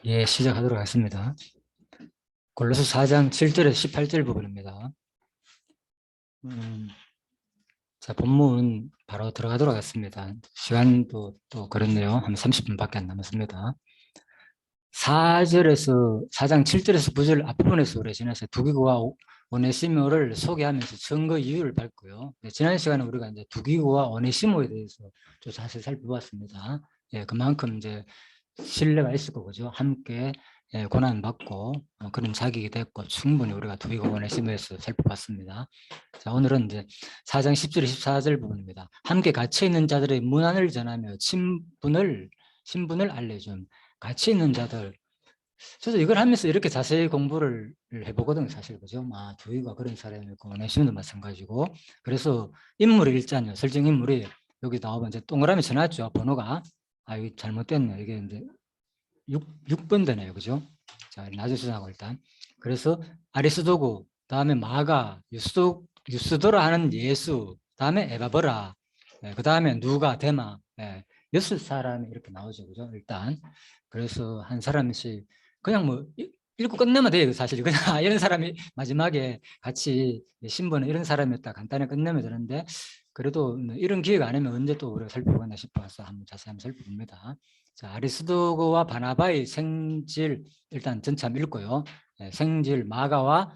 예, 시작하도록 하겠습니다. 골로새 4장 7절에서 18절 부분입니다. 자, 본문 바로 들어가도록 하겠습니다. 시간도 또 그렇네요. 한 30분밖에 안 남았습니다. 4장 7절에서 9절 앞부분에서 우리 지난시간에 두기고와 오네시모를 소개하면서 증거 이유를 밟고요. 네, 지난 시간에 우리가 이제 두기고와 오네시모에 대해서 좀 자세히 살펴봤습니다. 예, 그만큼 이제 신뢰가 있을 거죠. 함께 고난받고 그런 자격이 됐고 충분히 우리가 두기고 오네시모에서 살펴봤습니다. 자, 오늘은 이제 4장 10절 14절 부분입니다. 함께 같이 있는 자들의 문안을 전하며 신분을 알려줌. 같이 있는 자들. 저도 이걸 하면서 이렇게 자세히 공부를 해보거든요, 사실. 그죠? 두이가 그런 사람이고, 오네시모도 마찬가지고. 그래서 인물이 일자요. 설정 인물이 여기 나오면 이제 동그라미 쳐놨죠, 번호가. 이거 잘못됐네요. 이게 이제 6번 되네요. 그죠? 자, 놔주시라고 일단. 그래서 아리스도고, 다음에 마가, 유스도라 하는 예수, 다음에 에바버라, 그 다음에 누가, 데마, 6사람이 이렇게 나오죠. 그죠? 일단. 그래서 한 사람씩 그냥 뭐 읽고 끝내면 돼요. 사실 그냥 이런 사람이 마지막에 같이 신분은 이런 사람이었다 간단히 끝내면 되는데 그래도 이런 기회가 아니면 언제 또 우리가 살펴보나 싶어서 한번 자세히 한번 살펴봅니다. 자, 아리스도고와 바나바의 생질 일단 전체 한번 읽고요. 생질 마가와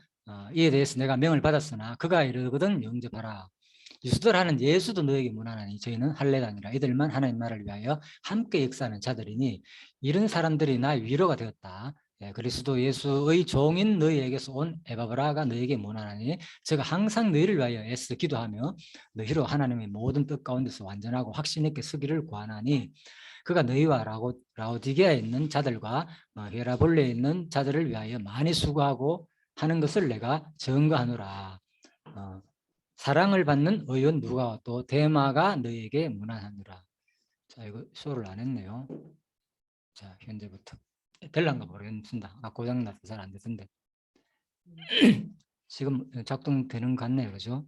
이에 대해서 내가 명을 받았으나 그가 이르거든 영접하라. 유수들 하는 예수도 너에게 무난하니 저희는 할례가 아니라 이들만 하나님 나라를 위하여 함께 역사하는 자들이니 이런 사람들이 나의 위로가 되었다. 그리스도 예수의 종인 너희에게서 온 에바브라가 너에게 무난하니 제가 항상 너희를 위하여 애써 기도하며 너희로 하나님의 모든 뜻 가운데서 완전하고 확신 있게 서기를 구하나니 그가 너희와 라오디게아에 있는 자들과 히에라볼레에 있는 자들을 위하여 많이 수고하고 하는 것을 내가 증거하노라. 사랑을 받는 의원 누가 또 대마가 너희에게 무난하노라. 자, 이거 수업을 안 했네요. 자, 현재부터 될란가 모르겠습니다. 고장나서 잘 안 되던데. 지금 작동되는 것 같네요. 그죠?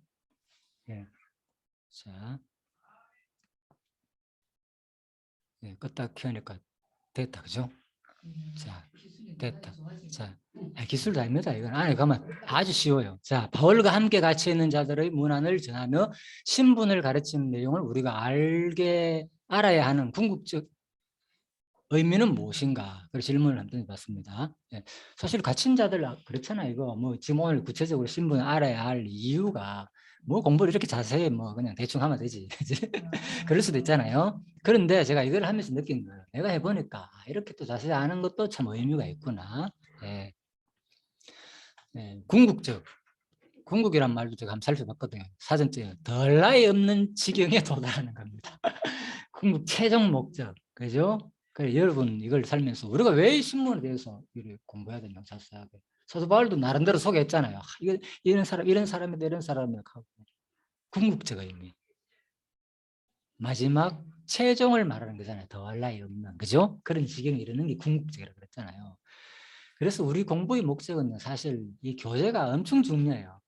예. 자, 껐다 켜니까 됐다. 그죠? 자, 됐다. 자, 기술도 아닙니다. 이건 안에 가면 아주 쉬워요. 자, 바울과 함께 같이 있는 자들의 문안을 전하며 신분을 가르치는 내용을 우리가 알아야 하는 궁극적 의미는 무엇인가? 그 질문을 한번 던져봤습니다. 사실 갇힌 자들 그렇잖아요. 이거 뭐 지금 오늘 구체적으로 신분을 알아야 할 이유가 뭐 공부를 이렇게 자세히 뭐 그냥 대충 하면 되지. 그럴 수도 있잖아요. 그런데 제가 이걸 하면서 느낀 거예요. 내가 해보니까 이렇게 또 자세히 아는 것도 참 의미가 있구나. 궁극적. 궁극이란 말도 제가 한번 살펴봤거든요. 사전적으로 덜 나위 없는 지경에 도달하는 겁니다. 궁극 최종 목적. 그죠? 그래, 여러분 이걸 살면서 우리가 왜 신문에 대해서 공부해야 되냐 자세하게. 사도 바울도 나름대로 소개했잖아요. 이런 사람인데 이런 사람이라고 하고. 궁극적 의미. 마지막 최종을 말하는 거잖아요. 더할 나위 없는. 그죠? 그런 지경에 이르는 게 궁극적이라고 그랬잖아요. 그래서 우리 공부의 목적은 사실 이 교재가 엄청 중요해요.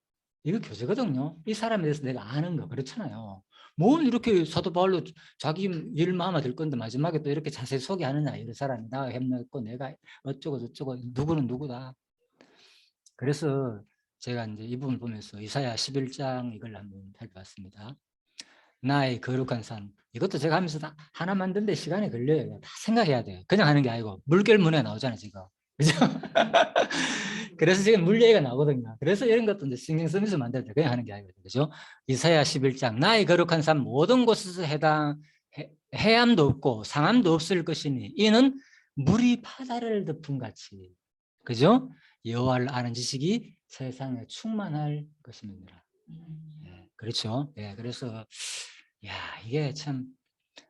이거 교재거든요. 이 사람에 대해서 내가 아는 거 그렇잖아요. 뭘 이렇게 사도 바울로 자기 일 마음에 들 건데 마지막에 또 이렇게 자세히 소개하느냐. 이런 사람이 나 했고 내가 어쩌고 저쩌고 누구는 누구다. 그래서 제가 이제 이 부분 보면서 이사야 11장 이걸 한번 살펴봤습니다. 나의 거룩한 산. 이것도 제가 하면서 하나 만드는데 시간이 걸려요. 다 생각해야 돼요. 그냥 하는 게 아니고 물결문에 나오잖아요, 지금. 그죠? 그래서 지금 물 얘기가 나오거든요. 그래서 이런 것도 이제 신경 쓰면서 만들어야 돼. 그냥 하는 게 아니거든요. 그죠? 이사야 11장. 나의 거룩한 산 모든 곳에서 해함도 없고 상함도 없을 것이니 이는 물이 바다를 덮은 같이. 그죠? 여호와를 아는 지식이 세상에 충만할 것입니다. 그렇죠. 그래서 이게 참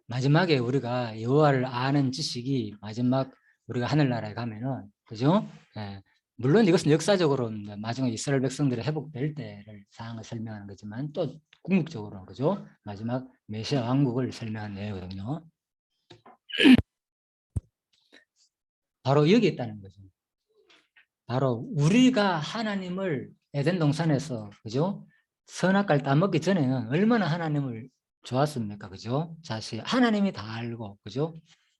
마지막에 우리가 여호와를 아는 지식이 마지막 우리가 하늘나라에 가면은 그죠? 물론 이것은 역사적으로 마지막 이스라엘 백성들이 회복될 때를 상황을 설명하는 거지만 또 궁극적으로는 그죠? 마지막 메시아 왕국을 설명하는 내용이거든요. 바로 여기 있다는 거죠. 바로 우리가 하나님을 에덴 동산에서 그죠? 선악과를 따먹기 전에는 얼마나 하나님을 좋았습니까? 그죠? 사실 하나님이 다 알고 그죠?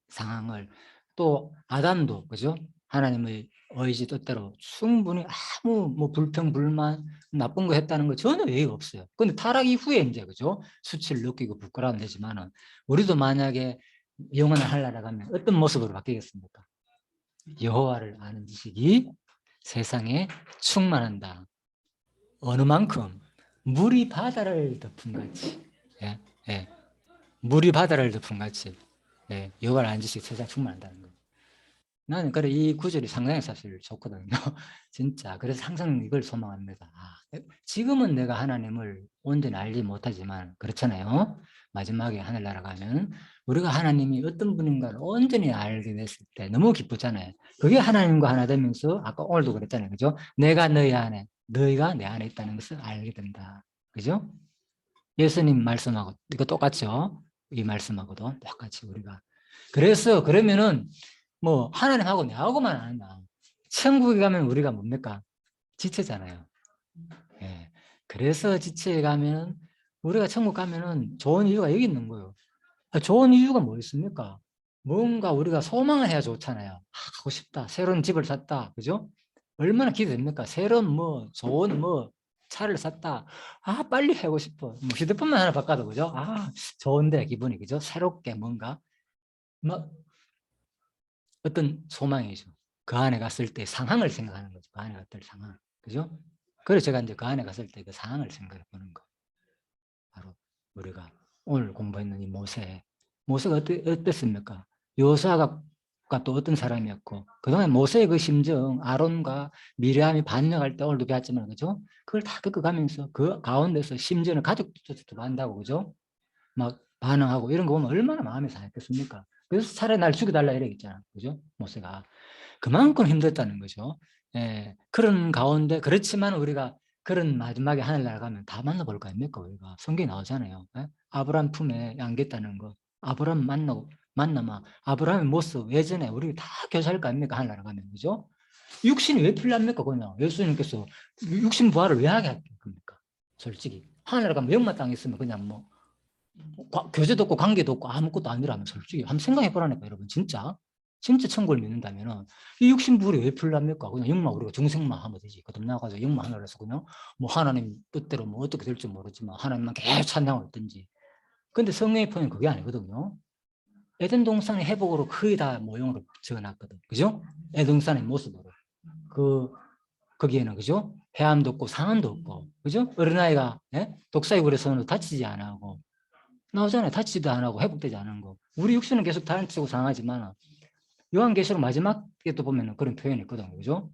상황을 또 아담도 그죠? 하나님의 의지 뜻대로 충분히 아무 뭐 불평 불만 나쁜 거 했다는 거 전혀 예의가 없어요. 근데 타락 이후에 이제 그죠? 수치를 느끼고 부끄러우면 되지만은 우리도 만약에 영원을 하려고 하면 어떤 모습으로 바뀌겠습니까? 여호와를 아는 지식이 세상에 충만한다. 어느 만큼 물이 바다를 덮은 같이. 예, 예. 물이 바다를 덮은 같이. 예, 여호와를 아는 지식이 세상에 충만한다는 거예요. 나는 그래 이 구절이 상당히 사실 좋거든요. 진짜. 그래서 항상 이걸 소망합니다. 지금은 내가 하나님을 온전히 알지 못하지만 그렇잖아요. 마지막에 하늘나라 가면 우리가 하나님이 어떤 분인가를 온전히 알게 됐을 때 너무 기쁘잖아요. 그게 하나님과 하나 되면서 아까 오늘도 그랬잖아요. 그죠? 내가 너희 안에, 너희가 내 안에 있다는 것을 알게 된다. 그죠? 예수님 말씀하고 이거 똑같죠? 이 말씀하고도 똑같이 우리가. 그래서 그러면은 뭐 하나님하고 내하고만 아니나 천국에 가면 우리가 뭡니까? 지체잖아요. 예. 그래서 지체에 가면 우리가 천국 가면은 좋은 이유가 여기 있는 거예요. 좋은 이유가 뭐 있습니까? 뭔가 우리가 소망을 해야 좋잖아요. 가고 싶다. 새로운 집을 샀다. 그죠? 얼마나 기대됩니까? 새로운 뭐 좋은 뭐 차를 샀다. 빨리 하고 싶어. 뭐 휴대폰만 하나 바꿔도 그죠? 좋은데 기분이 그죠? 새롭게 뭔가 뭐 어떤 소망이죠. 그 안에 갔을 때 상황을 생각하는 거죠. 그 안에 갔을 때 상황. 그죠? 그래서 제가 이제 그 안에 갔을 때 그 상황을 생각해 보는 거. 바로 우리가 오늘 공부했는 이 모세. 모세가 어땠습니까? 요수아가 또 어떤 사람이었고, 그동안 모세의 그 심정, 아론과 미리암이 반역할 때 오늘도 배웠지만, 그죠? 그걸 다 겪어가면서 그 가운데서 심지어는 가족조차도 한다고, 그죠? 막 반응하고 이런 거 보면 얼마나 마음이 상했겠습니까? 그래서 차라리 날 죽여달라 이러겠잖아. 그죠? 모세가. 그만큼 힘들었다는 거죠. 예, 그런 가운데 그렇지만 우리가 그런 마지막에 하늘나라 가면 다 만나볼 거 아닙니까? 우리가 성경에 나오잖아요. 예? 아브라함 품에 안겼다는 거. 아브라함 만나면 아브라함의 모습 예전에 우리 다 교사할 거 아닙니까? 하늘나라 가면 그죠? 육신이 왜 필요합니까? 그냥 예수님께서 육신 부활을 왜 하게 합니까? 솔직히 하늘나라 가면 영마 땅에 있으면 그냥 뭐 교제도 없고 관계도 없고 아무것도 아니라면 솔직히 한번 생각해 보라니까 여러분 진짜 천국을 믿는다면 이 육신부리 왜 필요합니까? 그냥 영만 우리가 중생만 하면 되지. 거듭나가지고 영만 하나로 해서 그냥 뭐 하나님 뜻대로 뭐 어떻게 될지 모르지만 하나님만 계속 찬양을 했든지. 근데 성경의 표현은 그게 아니거든요. 에덴 동산의 회복으로 거의 다 모형으로 적어놨거든. 그죠? 에덴 동산의 모습으로. 거기에는 그죠? 해함도 없고 상함도 없고 그죠? 어린아이가 독사의 굴에서는 다치지 않아 하고 나오잖아요. 다치지도 안 하고 회복되지 않은 거. 우리 육신은 계속 다치고 상하지만 요한계시록 마지막에 또 보면 그런 표현이 있거든요. 그죠?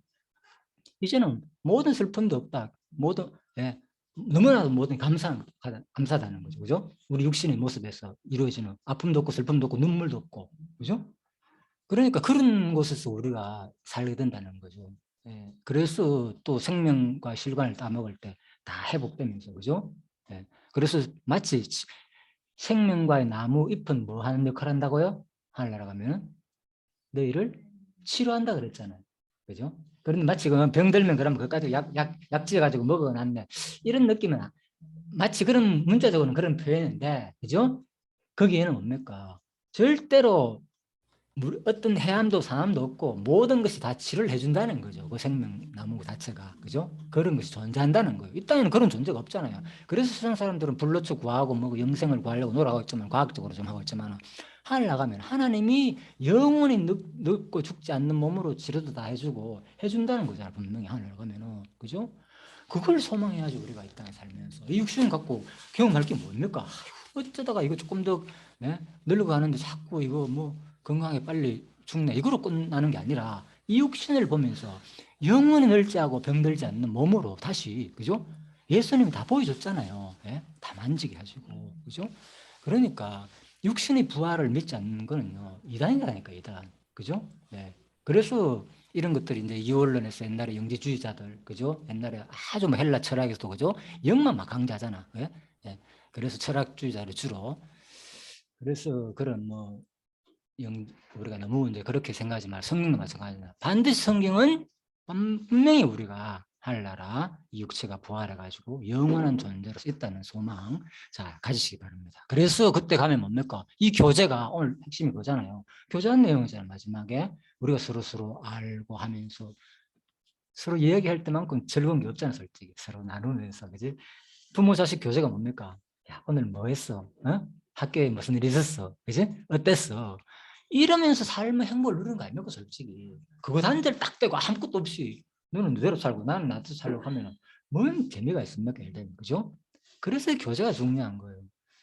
이제는 모든 슬픔도 없다. 너무나도 모든 감사하다는 거죠. 그죠? 우리 육신의 모습에서 이루어지는 아픔도 없고 슬픔도 없고 눈물도 없고. 그죠? 그러니까 그런 곳에서 우리가 살게 된다는 거죠. 예, 그래서 또 생명과 실관을 따먹을 때 다 회복되면서. 그죠? 예, 그래서 마치 생명과의 나무 잎은 뭐 하는 역할을 한다고요? 하늘나라 가면 너희를 치료한다 그랬잖아요. 그죠? 그런데 마치 병 들면 그러면 그것까지 약지어 가지고 먹어놨네. 이런 느낌은 마치 그런 문자적으로는 그런 표현인데, 그죠? 거기에는 뭡니까? 절대로 어떤 해함도 상함도 없고 모든 것이 다 치료를 해준다는 거죠. 그 생명나무 자체가. 그죠? 그런 것이 존재한다는 거예요. 이 땅에는 그런 존재가 없잖아요. 그래서 세상 사람들은 불로초 구하고 뭐 영생을 구하려고 노력하고 있지만 과학적으로 좀 하고 있지만 하늘 나가면 하나님이 영원히 늙고 죽지 않는 몸으로 치료도 다 해주고 해준다는 거잖아요. 분명히 하늘 나가면은. 그죠? 그걸 소망해야지 우리가 이 땅에 살면서. 이 육신 갖고 경험할 게 뭡니까? 어쩌다가 이거 조금 더 늙어가는데 자꾸 이거 뭐 건강에 빨리 죽네 이거로 끝나는 게 아니라 이 육신을 보면서 영원히 늙지 않고 병들지 않는 몸으로 다시 그죠? 예수님이 다 보여줬잖아요. 다 만지게 하시고 그죠? 그러니까 육신의 부활을 믿지 않는 거는요 이단이라니까 이단 그죠? 그래서 이런 것들이 이제 이원론에서 옛날에 영지주의자들 그죠? 옛날에 아주 뭐 헬라 철학에서도 그죠? 영만 막 강조하잖아. 그래서 철학주의자를 주로 그래서 그런 뭐 우리가 너무 이제 그렇게 생각하지 말 성경도 마찬가지다. 반드시 성경은 분명히 우리가 하늘나라 이 육체가 부활해가지고 영원한 존재로서 있다는 소망 자 가지시기 바랍니다. 그래서 그때 가면 뭡니까? 이 교제가 오늘 핵심이 그거잖아요. 교제한 내용이잖아요. 마지막에 우리가 서로 알고 하면서 서로 이야기할 때만큼 즐거운 게 없잖아, 솔직히. 서로 나누면서, 그지? 부모 자식 교제가 뭡니까? 야, 오늘 뭐 했어? 어? 학교에 무슨 일 있었어? 그지? 어땠어? 이러면서 삶의 행복을 누리는 거 아닙니까, 솔직히. 그거 단절 딱 떼고 아무것도 없이 너는 너대로 살고 나는 나대로 살려고 하면 뭔 재미가 있습니까, 예를 들면, 그죠? 그래서 교제가 중요한 거예요.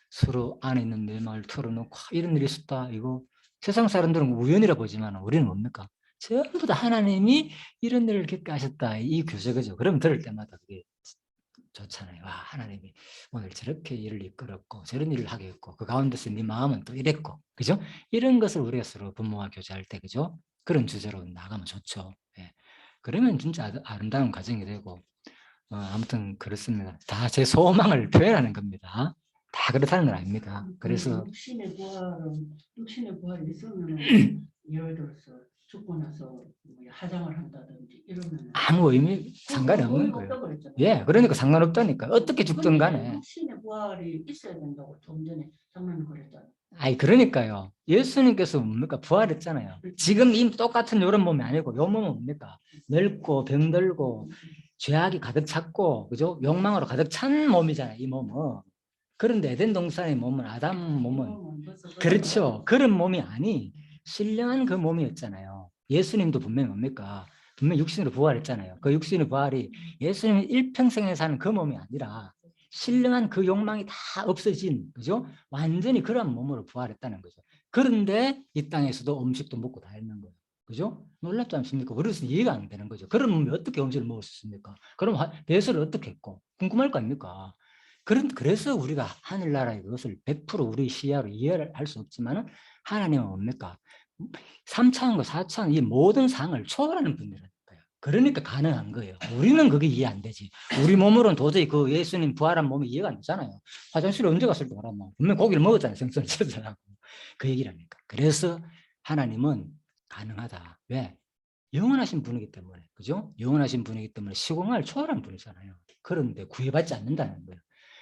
서로 안에 있는 내 마음을 털어놓고 이런 일이 있었다, 이거. 세상 사람들은 우연이라 보지만 우리는 뭡니까? 전부 다 하나님이 이런 일을 겪게 하셨다. 이 교제, 그죠? 그럼 들을 때마다 그게 좋잖아요. 와, 하나님이 오늘 저렇게 일을 이끌었고, 저런 일을 하게 했고, 그 가운데서 네 마음은 또 이랬고, 그죠? 이런 것을 우리가 서로 부모와 교제할 때, 그죠? 그런 주제로 나가면 좋죠. 예. 그러면 진짜 아름다운 가정이 되고, 아무튼 그렇습니다. 다 제 소망을 표현하는 겁니다. 다 그렇다는 건 아닙니다. 그래서 육신의 부활이 있으면 예를 들어서 죽고 나서 뭐 하장을 한다든지 이러면 아무 의미 상관이 없는 거예요. 예, 그러니까 상관없다니까. 어떻게 죽든 간에. 육신의 부활이 있어야 된다고 좀 전에 장로님 그랬잖아요. 아니 그러니까요. 예수님께서 뭡니까? 부활했잖아요. 지금 이 똑같은 이런 몸이 아니고 요 몸은 뭡니까? 늙고 병들고 죄악이 가득 찼고 그죠? 욕망으로 가득 찬 몸이잖아요. 이 몸은. 그런데 에덴 동산의 몸은 아담 몸은 그렇죠. 그런 몸이 아니 신령한 그 몸이었잖아요. 예수님도 분명히 뭡니까? 분명히 육신으로 부활했잖아요. 그 육신의 부활이 예수님이 일평생에 사는 그 몸이 아니라 신령한 그 욕망이 다 없어진 그죠? 완전히 그런 몸으로 부활했다는 거죠. 그런데 이 땅에서도 음식도 먹고 다 했는 거예요. 그죠? 놀랍지 않습니까? 우리로서는 이해가 안 되는 거죠. 그런 몸이 어떻게 음식을 먹을 수 있습니까? 그럼 배설을 어떻게 했고? 궁금할 거 아닙니까? 그래서 우리가 하늘나라의 것을 100% 우리 시야로 이해를 할 수 없지만 하나님은 뭡니까? 3차원과 4차원 이 모든 상을 초월하는 분이라니까요. 그러니까 가능한 거예요. 우리는 그게 이해 안 되지. 우리 몸으로는 도저히 그 예수님 부활한 몸이 이해가 안 되잖아요. 화장실에 언제 갔을 때 말하면 분명 고기를 먹었잖아요. 생선을 쳤잖아요. 그 얘기라니까. 그래서 하나님은 가능하다. 왜? 영원하신 분이기 때문에. 그죠? 영원하신 분이기 때문에 시공을 초월한 분이잖아요. 그런데 구애받지 않는다는 거예요.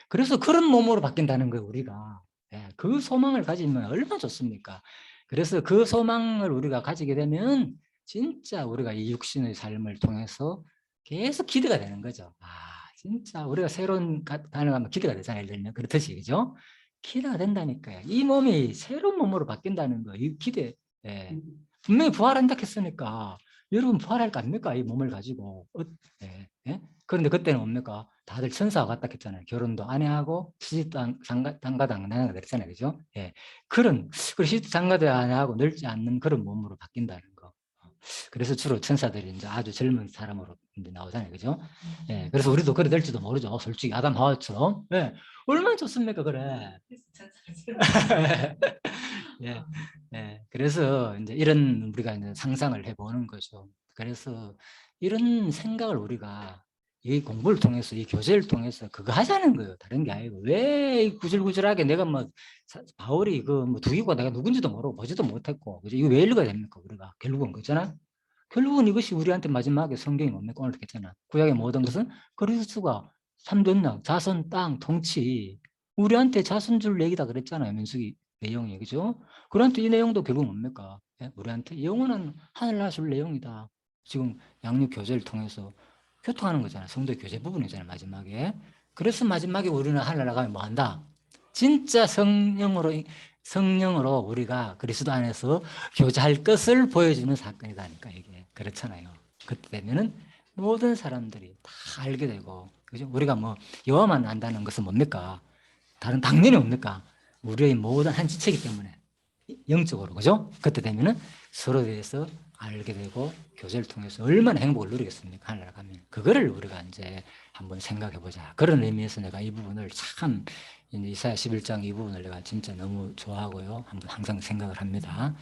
그래서 그런 몸으로 바뀐다는 거예요, 우리가. 예, 그 소망을 가지면 얼마나 좋습니까? 그래서 그 소망을 우리가 가지게 되면 진짜 우리가 이 육신의 삶을 통해서 계속 기대가 되는 거죠. 아, 진짜 우리가 새로운 가능하면 기대가 되잖아요. 예를 들면 그렇듯이, 그죠? 기대가 된다니까요. 이 몸이 새로운 몸으로 바뀐다는 거, 이 기대. 예. 분명히 부활한다 했으니까 여러분 부활할 거 아닙니까? 이 몸을 가지고. 예, 예? 그런데 그때는 뭡니까? 다들 천사와 같다 했잖아요. 결혼도 안 해하고 시집도 장가도 안 가는 그랬잖아요. 그죠? 예. 그리고 시집 장가도 안 하고 늙지 않는 그런 몸으로 바뀐다는 거. 그래서 주로 천사들이 이제 아주 젊은 사람으로 이제 나오잖아요. 그죠? 예. 그래서 우리도 그래 될지도 모르죠. 솔직히 아담 하와처럼. 예. 얼마나 좋습니까? 그래. 예. 예. 그래서 이제 이런 우리가 이제 상상을 해보는 거죠. 그래서 이런 생각을 우리가 이 공부를 통해서 이 교제를 통해서 그거 하자는 거예요. 다른 게 아니고 왜 구질구질하게 내가 뭐 바울이 그 뭐 두기고 내가 누군지도 모르고 보지도 못했고 그죠? 이거 왜 읽어야 됩니까? 우리가 결국은 그잖아. 결국은 이것이 우리한테 마지막에 성경이 뭡니까? 오늘 했잖아. 구약의 모든 것은 그리스도가 삼존력, 자손, 땅, 통치 우리한테 자손 줄 얘기다 그랬잖아요. 민수기 내용이 그죠? 그런데 이 내용도 결국 뭡니까? 예? 우리한테 영원한 하늘나라 줄 내용이다. 지금 양육 교제를 통해서 교통하는 거잖아요. 성도 교제 부분이잖아요. 마지막에. 그래서 마지막에 우리는 하늘나라 가면 뭐 한다? 진짜 성령으로 우리가 그리스도 안에서 교제할 것을 보여주는 사건이다니까 이게 그렇잖아요. 그때 되면은 모든 사람들이 다 알게 되고 그죠? 우리가 뭐 여호와만 안다는 것은 뭡니까? 다른 당연히 뭡니까? 우리의 모든 한 지체이기 때문에 영적으로 그죠? 그때 되면은 서로에 대해서 알게 되고 교제를 통해서 얼마나 행복을 누리겠습니까? 하늘나라 가면 그거를 우리가 이제 한번 생각해 보자. 그런 의미에서 내가 이 부분을 참 이사야 11장 이 부분을 내가 진짜 너무 좋아하고요. 한번 항상 생각을 합니다.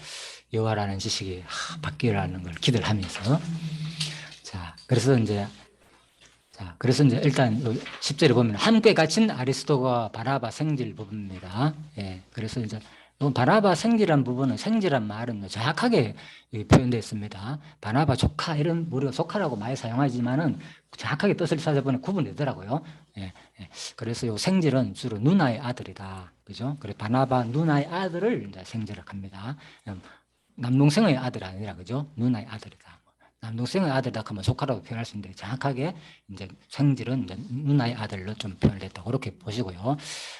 여호와라는 지식이 바뀌라는 걸 기대를 하면서 그래서 이제 일단 10절에 보면 함께 갇힌 아리스도가 바나바 생질 부분입니다. 예, 그래서 이제 바나바 생지란 부분은 생지란 말은 정확하게 표현되어 있습니다. 바나바 조카 이런 우리가 조카라고 많이 사용하지만은 정확하게 뜻을 찾아보면 구분되더라고요. 예, 예. 그래서 요 생질은 주로 누나의 아들이다. 그죠? 그래 바나바 누나의 아들을 이제 생지라고 합니다. 남동생의 아들 아니라 그죠? 누나의 아들이다. 남동생의 아들이다 하면 조카라고 표현할 수 있는데 정확하게 이제 생질은 이제 누나의 아들로 좀 표현을 했다. 그렇게 보시고요.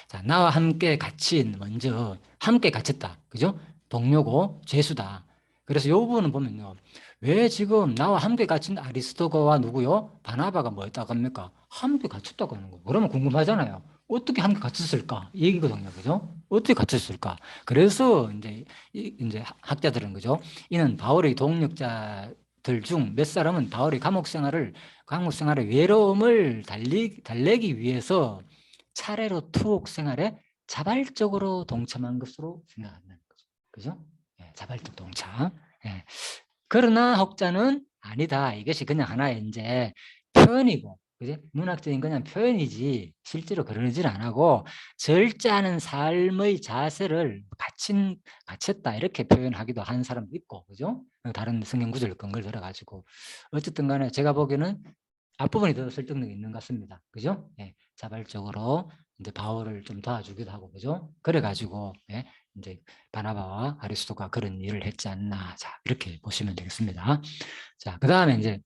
자, 나와 함께 갇힌 먼저 함께 갇혔다. 그죠? 동료고 죄수다. 그래서 이 부분은 보면요. 왜 지금 나와 함께 갇힌 아리스토거와 누구요? 바나바가 뭐였다고 합니까? 함께 갇혔다고 하는 거. 그러면 궁금하잖아요. 어떻게 함께 갇혔을까? 이 얘기거든요. 그죠? 어떻게 갇혔을까? 그래서 이제 학자들은 그죠? 이는 바울의 동력자들 중 몇 사람은 바울의 감옥 생활의 외로움을 달래기 위해서 차례로 투옥 생활에 자발적으로 동참한 것으로 생각한다는 거죠. 그죠? 예, 자발적 동참. 예. 그러나 혹자는 아니다. 이것이 그냥 하나의 이제 표현이고, 그지? 문학적인 그냥 표현이지 실제로 그러지는 안 하고 절제하는 삶의 자세를 갇혔다 이렇게 표현하기도 하는 사람도 있고, 그죠? 다른 성경 구절 근거를 들어가지고 어쨌든 간에 제가 보기에는 앞부분이 더 설득력이 있는 것 같습니다. 그죠? 예, 자발적으로 이제 바울을 좀 도와주기도 하고, 그죠? 그래가지고, 예, 이제 바나바와 아리스토가 그런 일을 했지 않나. 자, 이렇게 보시면 되겠습니다. 자, 그 다음에 이제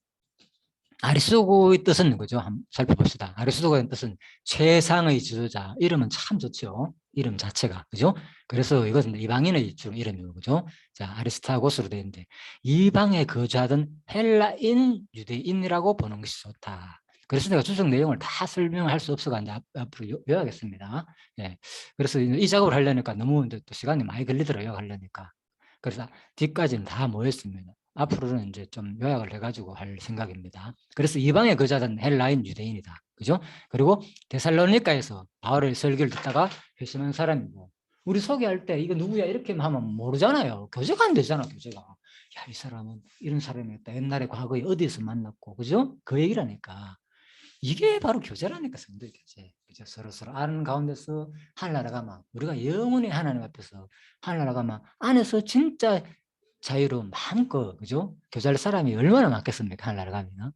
아리스토고의 뜻은 뭐죠? 한번 살펴봅시다. 아리스토고의 뜻은 최상의 지도자. 이름은 참 좋죠. 이름 자체가. 그죠? 그래서 이것은 이방인의 주로 이름이고, 그죠? 자, 아리스타고스로 되어 있는데, 이방에 거주하던 헬라인 유대인이라고 보는 것이 좋다. 그래서 내가 주석 내용을 다 설명할 수 없어가 이제 앞으로 요약하겠습니다. 예. 그래서 이 작업을 하려니까 너무 이제 또 시간이 많이 걸리더라고요. 하려니까. 그래서 뒤까지는 다 모였습니다. 앞으로는 이제 좀 요약을 해가지고 할 생각입니다. 그래서 이방에 거주하던 헬라인 유대인이다. 그죠? 그리고 데살로니가에서 바울의 설교를 듣다가 회심한 사람이고, 우리 소개할 때 이거 누구야 이렇게 하면 모르잖아요. 교제가 안 되잖아, 교제가. 야, 이 사람은 이런 사람이었다. 옛날에 과거에 어디에서 만났고, 그죠? 그 얘기라니까. 이게 바로 교제라니까, 성도의 교제. 그죠? 서로 아는 가운데서 하늘나라가 막 우리가 영원히 하나님 앞에서 하늘나라가 막 안에서 진짜 자유로 마음껏, 그죠? 교제할 사람이 얼마나 많겠습니까? 하늘나라 가면.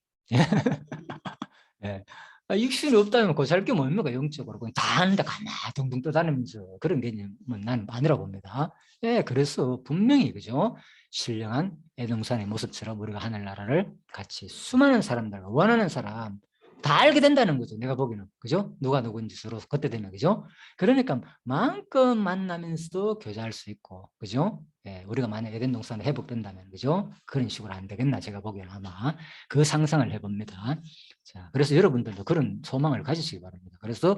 예. 육신이 없다면 고살 게 뭡니까? 영적으로. 그냥 다 하는데 가만 둥둥 떠다니면서 그런 개념은 나는 아니라고 봅니다. 예, 그래서 분명히, 그죠? 신령한 애동산의 모습처럼 우리가 하늘나라를 같이 수많은 사람들과 원하는 사람 다 알게 된다는 거죠. 내가 보기에는. 그죠? 누가 누구인지 서로 그때 되면, 그죠? 그러니까 마음껏 만나면서도 교제할 수 있고, 그죠? 예, 우리가 만약 에덴 동산에 회복된다면, 그죠? 그런 식으로 안 되겠나? 제가 보기에는 아마 그 상상을 해봅니다. 자, 그래서 여러분들도 그런 소망을 가지시기 바랍니다. 그래서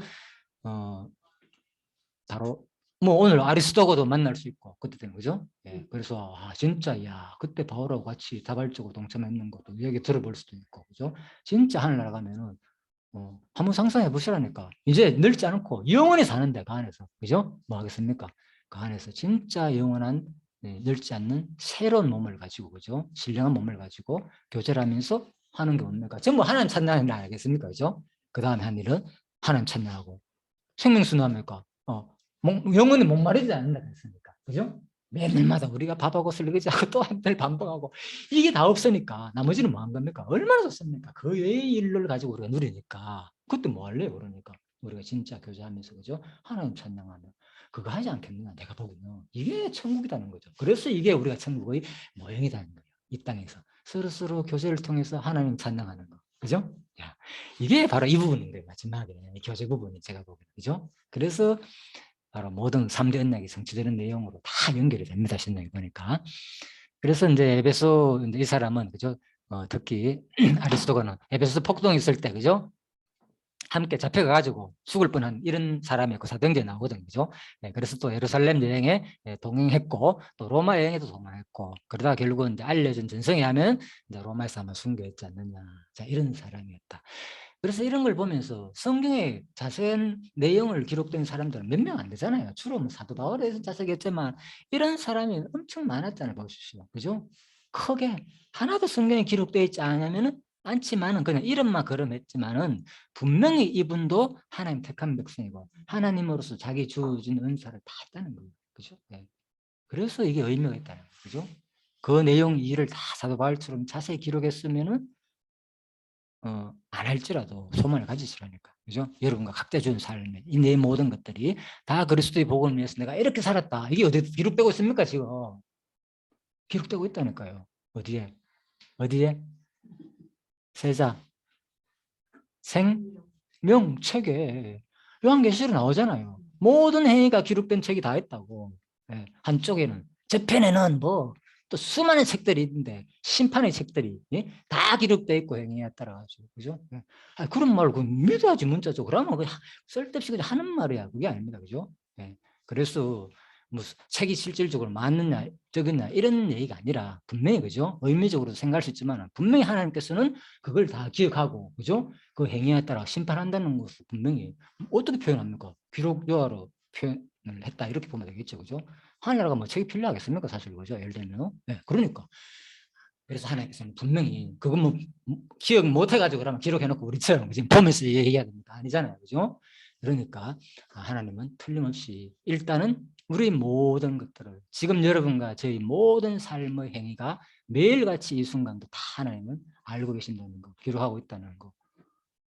바로 뭐 오늘 아리스토고도 만날 수 있고 그때 되는 거죠. 예, 그래서 진짜 야 그때 바울하고 같이 자발적으로 동참했는 것도 이야기 들어볼 수도 있고, 그죠? 진짜 하늘나라 가면은 한번 상상해 보시라니까. 이제 늙지 않고 영원히 사는데 그 안에서, 그죠? 뭐 하겠습니까? 그 안에서 진짜 영원한, 늙지 않는 새로운 몸을 가지고, 그죠? 신령한 몸을 가지고 교제를 하면서 하는 게 뭡니까? 전부 하나님 찬양하는 일 아니겠습니까? 그죠? 그 다음에 한 일은 하나님 찬양하고 생명순환합니까? 영혼이 목마르지 않는다 그랬으니까, 그죠? 매일마다 우리가 밥하고 설거지하고 또 한 달 반복하고 이게 다 없으니까 나머지는 뭐 한 겁니까? 얼마나 좋습니까? 그 외의 일을 가지고 우리가 누리니까 그때 뭐 할래요? 그러니까 우리가 진짜 교제하면서, 그죠? 하나님 찬양하며 그거 하지 않겠느냐? 내가 보기는 이게 천국이라는 거죠. 그래서 이게 우리가 천국의 모형이라는 거예요. 이 땅에서 서로 교제를 통해서 하나님 찬양하는 거, 그죠? 야, 이게 바로 이 부분인데 마지막에 교제 부분이 제가 보기에는, 그죠? 그래서 바로 모든 3대 언약이 성취되는 내용으로 다 연결이 됩니다. 신약에 보니까. 그래서 이제 에베소 이제 이 사람은, 그죠? 특히 아리스토가는 에베소 폭동이 있을 때, 그죠? 함께 잡혀가지고 죽을 뻔한 이런 사람이었고 사도행전에 나오거든요. 그죠? 네, 그래서 또 예루살렘 여행에 동행했고 또 로마 여행에도 동행했고 그러다가 결국은 이제 알려진 전성에 하면 이제 로마에서 아마 순교했지 않느냐. 자, 이런 사람이었다. 그래서 이런 걸 보면서 성경의 자세한 내용을 기록된 사람들은 몇 명 안 되잖아요. 주로 뭐 사도 바울에 대해서 자세했지만 이런 사람이 엄청 많았잖아요. 보십시오. 그죠? 크게 하나도 성경에 기록되어 있지 않지만은 그냥 이름만 거름했지만은 분명히 이분도 하나님 택한 백성이고 하나님으로서 자기 주어진 은사를 다 했다는 거예요. 그죠? 예. 그래서 이게 의미가 있다는 거죠. 그죠? 그 내용 일을 다 사도 바울처럼 자세히 기록했으면은 안 할지라도 소망을 가지시라니까. 그죠? 여러분과 각자 준 삶에 이 내 모든 것들이 다 그리스도의 복음을 위해서 내가 이렇게 살았다. 이게 어디 기록되고 있습니까, 지금? 기록되고 있다니까요. 어디에? 어디에? 세자, 생명책에. 요한계시록 나오잖아요. 모든 행위가 기록된 책이 다 있다고. 예, 한쪽에는 저편에는 뭐 또 수많은 책들이 있는데 심판의 책들이 예? 다 기록되어 있고 행위에 따라가지고 그죠? 예. 그런 말을 믿어야지 문자죠. 그러면 그냥 쓸데없이 그냥 하는 말이야. 그게 아닙니다. 그죠? 예. 그래서 뭐 책이 실질적으로 맞느냐 적느냐 이런 얘기가 아니라 분명히 그죠? 의미적으로 생각할 수 있지만 분명히 하나님께서는 그걸 다 기억하고 그죠? 그 행위에 따라 심판한다는 것을 분명히 어떻게 표현합니까? 기록 요하로 표현을 했다 이렇게 보면 되겠죠. 그죠? 하늘나라가 뭐 책이 필요하겠습니까? 사실 그죠? 예를 들면. 네, 그러니까. 그래서 하나님께서는 분명히 그건 뭐 기억 못 해가지고 그러면 기록해놓고 우리처럼 지금 보면서 얘기해야 됩니까? 아니잖아요. 그죠? 그러니까 하나님은 틀림없이 일단은 우리 모든 것들을 지금 여러분과 저희 모든 삶의 행위가 매일같이 이 순간도 다 하나님은 알고 계신다는 거, 기록하고 있다는 거.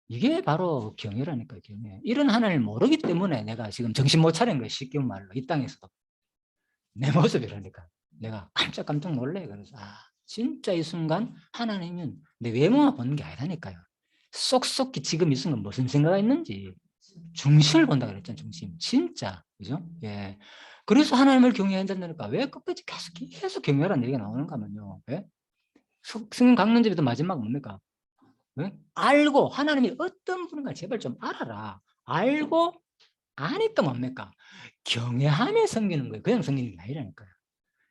이게 바로 경외라니까요, 경외. 이런 하나님을 모르기 때문에 내가 지금 정신 못 차린 거예요, 쉽게 말로. 이 땅에서도. 내 모습이라니까. 내가 깜짝 놀래. 그래서, 진짜 이 순간 하나님은 내 외모만 보는 게 아니라니까요. 쏙쏙히 지금 이 순간 무슨 생각이 있는지 중심을 본다 그랬잖아요, 중심. 진짜. 그죠? 예. 그래서 하나님을 경외해야 된다니까. 왜 끝까지 계속 경외라는 얘기가 나오는가 하면요. 예? 성경 강론집에도 마지막 뭡니까? 네? 알고 하나님이 어떤 분인가 제발 좀 알아라. 알고 아니까 뭡니까? 경외하며 섬기는 거예요. 그냥 섬기는 게 아니라니까요.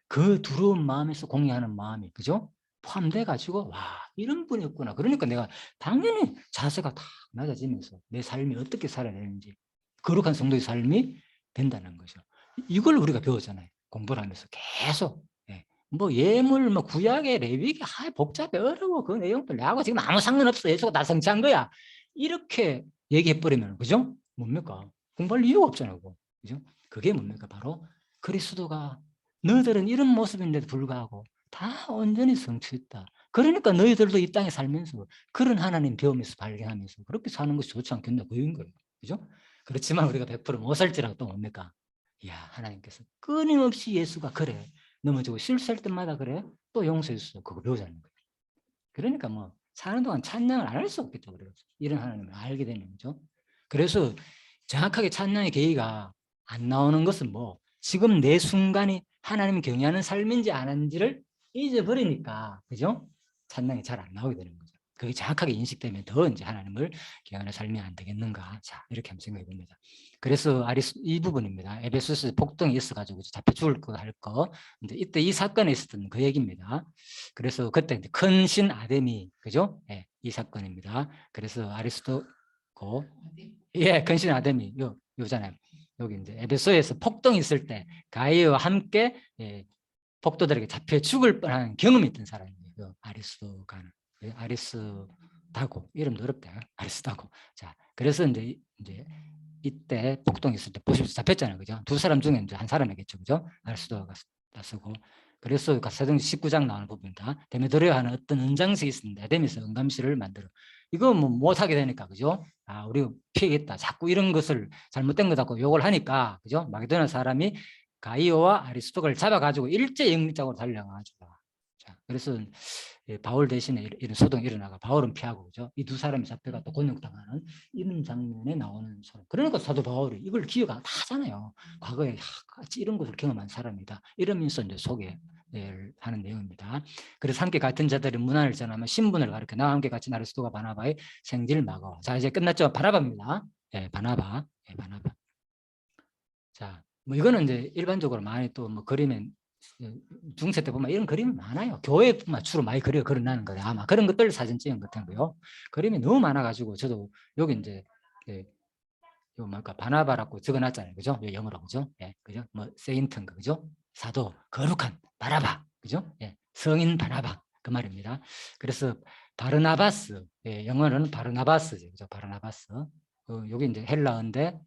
그 두려운 마음에서 공유하는 마음이 그죠? 포함돼 가지고 와 이런 분이었구나. 그러니까 내가 당연히 자세가 다 낮아지면서 내 삶이 어떻게 살아야 되는지 거룩한 성도의 삶이 된다는 거죠. 이걸 우리가 배우잖아요. 공부를 하면서 계속. 예. 뭐 예물, 뭐 구약의 레위기, 복잡해 어려워 그 내용들 나하고 지금 아무 상관없어. 예수가 다 성취한 거야. 이렇게 얘기해 버리면 그죠? 뭡니까? 공부할 이유가 없잖아요. 그죠? 그게 뭡니까? 바로 그리스도가 너희들은 이런 모습인데도 불구하고 다 온전히 성취했다. 그러니까 너희들도 이 땅에 살면서 그런 하나님 배우면서 발견하면서 그렇게 사는 것이 좋지 않겠나 그런 거예요. 그죠? 그렇지만 우리가 100%못 살지라고 또 뭡니까? 이야, 하나님께서 끊임없이 예수가 그래. 넘어지고 실수할 때마다 그래. 또 용서해 주소. 그거 배우자는 거예요. 그러니까 뭐 사는 동안 찬양을 안 할 수 없겠죠. 그래서 이런 하나님을 알게 되는 거죠. 그래서 정확하게 찬양의 계기가 안 나오는 것은 뭐 지금 내 순간이 하나님 경외하는 삶인지 아닌지를 잊어버리니까 그죠? 찬양이 잘 안 나오게 되는 거죠. 그게 정확하게 인식되면 더 이제 하나님을 경외하는 삶이 안 되겠는가? 자 이렇게 한번 생각해 봅니다. 그래서 이 부분입니다. 에베소서 폭동이 있어가지고 잡혀 죽을 거 할 거. 근데 이때 이 사건에 있었던 그 얘기입니다. 그래서 그때 큰 신 아데미 그죠? 예, 이 사건입니다. 그래서 아리스토고 예, 큰 신 아데미 요잖아요. 여기 이제 에베소에서 폭동이 있을 때 가이와 함께 폭도들에게 잡혀 죽을 뻔한 경험이 있던 사람이에요. 아리스토가는 아리스다고 이름도 어렵다. 아리스다고. 자, 그래서 이제 이때 폭동이 있을 때 보십시오. 잡혔잖아요. 그죠? 두 사람 중에 이제 한 사람이겠죠. 그죠? 아리스도가 쓰고. 그래서 사도행전 19장 나오는 부분이다. 데메드레아 하는 어떤 은장식이 있습니다. 에덴에서 은감실을 만들어. 이거 뭐 못하게 되니까, 그죠? 우리가 피해겠다. 자꾸 이런 것을 잘못된 거 자꾸 욕을 하니까, 그죠? 마게도나 사람이 가이오와 아리스토를 잡아가지고 일제 영리적으로 달려가지고. 자, 그래서 바울 대신에 이런 소동이 일어나가 바울은 피하고 그죠? 이 두 사람이 잡혀가 또 곤욕당하는 이런 장면에 나오는 사람. 그러니까 사도 바울이 이걸 기억 다 하잖아요. 과거에 같이 이런 것을 경험한 사람이다. 이러면서 이제 소개하는 내용입니다. 그래서 함께 같은 자들이 문안을 전하면 신분을 가르쳐 나와 함께 같이 아리스토가 바나바의 생지를 막아. 자 이제 끝났죠. 바나바입니다. 예, 바나바. 예, 바나바. 자, 뭐 이거는 이제 일반적으로 많이 또 뭐 그림에 중세 때 보면 이런 그림이 많아요. 교회뿐만 주로 많이 그려나는 거예요. 아마 그런 것들 사진 찍은 것 같고요. 그림이 너무 많아가지고 저도 여기 이제 요 뭐랄까 바나바라고 적어놨잖아요. 그죠? 영어로 그죠? 예, 그죠? 뭐 세인트인가 그죠? 사도 거룩한 바나바 그죠? 예, 성인 바나바 그 말입니다. 그래서 바르나바스 영어로는 바르나바스죠. 그죠? 바르나바스. 여기 이제 헬라어인데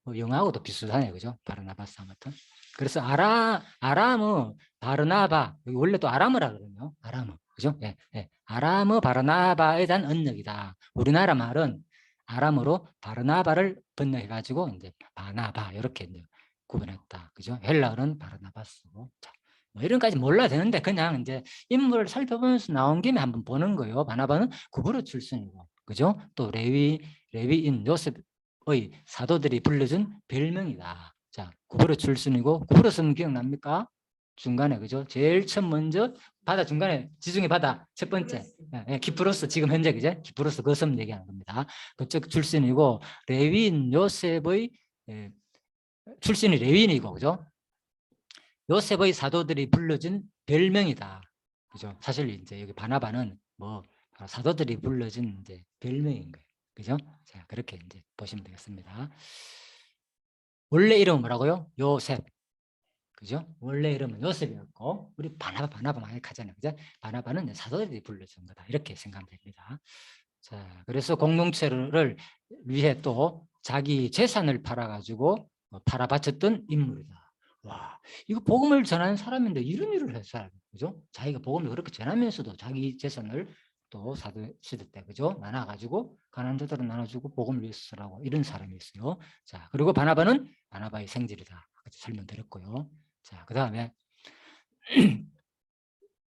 영어하고도 비슷하네요. 그죠? 바르나바스 아무튼. 그래서 아람어 바르나바, 여기 원래 또 아람어라 그러네요. 아람어. 그죠? 예, 예. 아람어 바르나바에 대한 언역이다. 우리나라 말은 아람어로 바르나바를 번역해 가지고 이제 바나바 이렇게 이제 구분했다. 그죠? 헬라어는 바르나바스고. 자, 뭐 이런까지 몰라야 되는데 그냥 이제 인물을 살펴보면서 나온 김에 한번 보는 거예요. 바나바는 구브로 출신이고. 그죠? 또 레위인 요셉의 사도들이 불러준 별명이다. 자, 구브로 출신이고 구브로스는 기억납니까? 중간에 그죠? 제일 처음 먼저 바다 중간에 지중해 바다 첫 번째 키프로스 지금 현재 그죠? 키프로스 그 섬 얘기하는 겁니다. 그쪽 출신이고 레위인 요셉의 출신이 레위인이고 그죠? 요셉의 사도들이 불러준 별명이다. 그죠? 사실 이제 여기 바나바는 뭐 사도들이 불러준 이제 별명인 거예요. 그죠? 자, 그렇게 이제 보시면 되겠습니다. 원래 이름은 뭐라고요? 요셉. 그죠? 원래 이름은 요셉이었고, 우리 바나바 많이 하잖아요. 그죠? 바나바는 사도들이 불러준 거다. 이렇게 생각하면 됩니다. 자, 그래서 공동체를 위해 또 자기 재산을 팔아가지고 팔아 바쳤던 인물이다. 와, 이거 복음을 전하는 사람인데 이런 일을 했어요. 그죠? 자기가 복음을 그렇게 전하면서도 자기 재산을 또 사도 시대 때 그죠? 나눠가지고 가난한 자들은 나눠주고 복음을 위해서 쓰라고 이런 사람이 있어요. 자, 그리고 바나바는 바나바의 생질이다. 아까 설명드렸고요. 자, 그 다음에